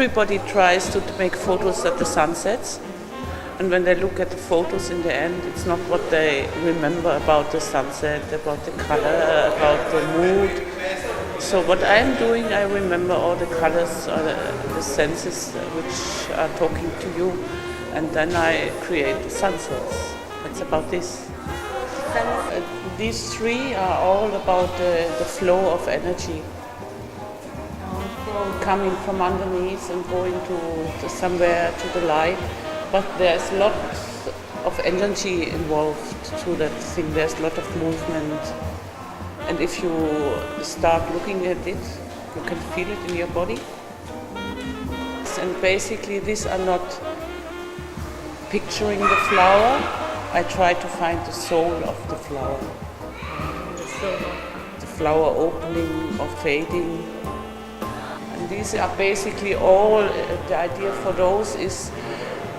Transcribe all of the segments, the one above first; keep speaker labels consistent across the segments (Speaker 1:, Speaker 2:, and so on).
Speaker 1: everybody tries to make photos at the sunsets. And when they look at the photos in the end, it's not what they remember about the sunset, about the color, about the mood. So what I'm doing, I remember all the colors, or the senses which are talking to you, and then I create the sunsets. It's about this. These three are all about the flow of energy. Coming from underneath and going to somewhere to the light. But there's lots of energy involved to that thing. There's a lot of movement. And if you start looking at it, you can feel it in your body. And basically these are not picturing the flower. I try to find the soul of the flower. The flower opening or fading. And these are basically all, the idea for those is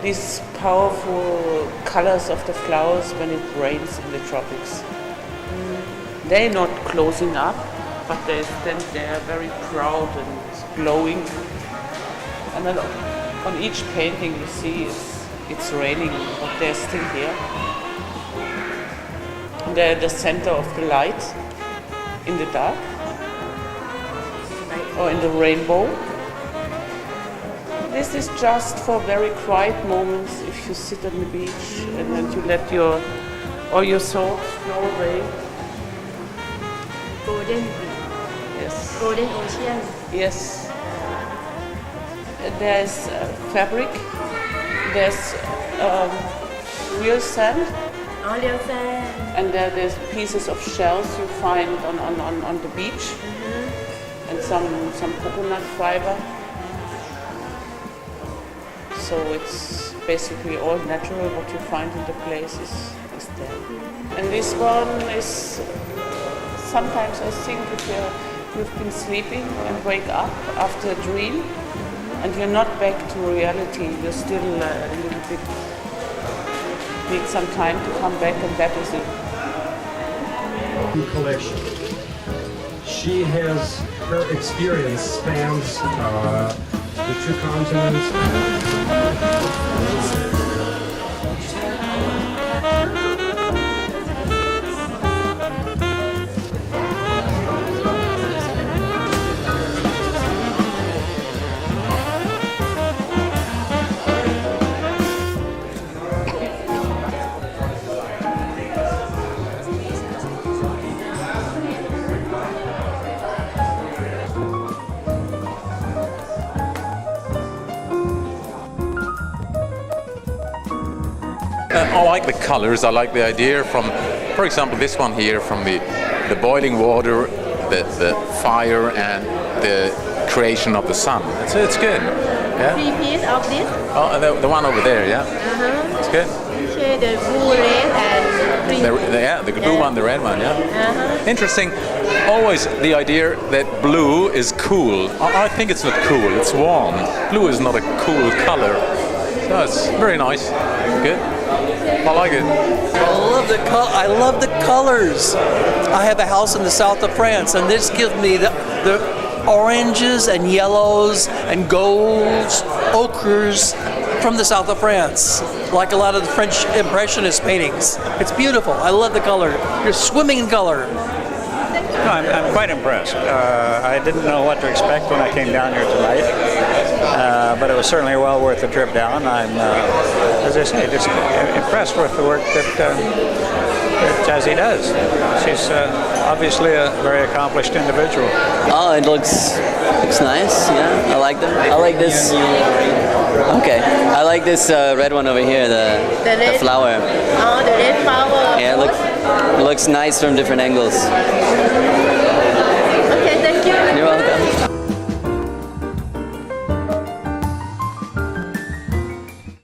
Speaker 1: these powerful colors of the flowers when it rains in the tropics. They're not closing up, but they stand there very proud and glowing. And then on each painting you see it's raining, but they're still here. They're the center of the light in the dark or in the rainbow. This is just for very quiet moments if you sit on the beach and then you let your thoughts flow away.
Speaker 2: Golden.
Speaker 1: Yes.
Speaker 2: Golden ocean.
Speaker 1: Yes. There's fabric. There's real sand.
Speaker 2: All real sand.
Speaker 1: And there's pieces of shells you find on the beach. And some coconut fiber. So it's basically all natural. What you find in the place is there. And this one is, sometimes I think if you've been sleeping and wake up after a dream and you're not back to reality, you're still a little bit, need some time to come back, and that is it.
Speaker 3: Collection. She has, her experience spans the two continents.
Speaker 4: I like the colors. I like the idea from, for example, this one here, from the boiling water, the fire, and the creation of the sun. It's good. Yeah.
Speaker 2: 3 pieces of this.
Speaker 4: Oh, the one over there. Yeah. It's good.
Speaker 2: Okay, the blue, red, and green.
Speaker 4: The blue one, the red one. Yeah. Interesting. Always the idea that blue is cool. I think it's not cool. It's warm. Blue is not a cool color. So it's very nice. Good. I like it.
Speaker 5: I love the colors. I have a house in the south of France, and this gives me the oranges and yellows and golds, ochres from the south of France, like a lot of the French Impressionist paintings. It's beautiful. I love the color. You're swimming in color.
Speaker 6: No, I'm quite impressed. I didn't know what to expect when I came down here tonight, but it was certainly well worth the trip down. I'm, as I say, just impressed with the work that Jazzy does. She's obviously a very accomplished individual.
Speaker 7: Oh, it looks nice. Yeah, I like them. I like this. Okay, I like this red one over here, the flower.
Speaker 2: Oh, the red flower.
Speaker 7: Yeah, it looks nice from different angles.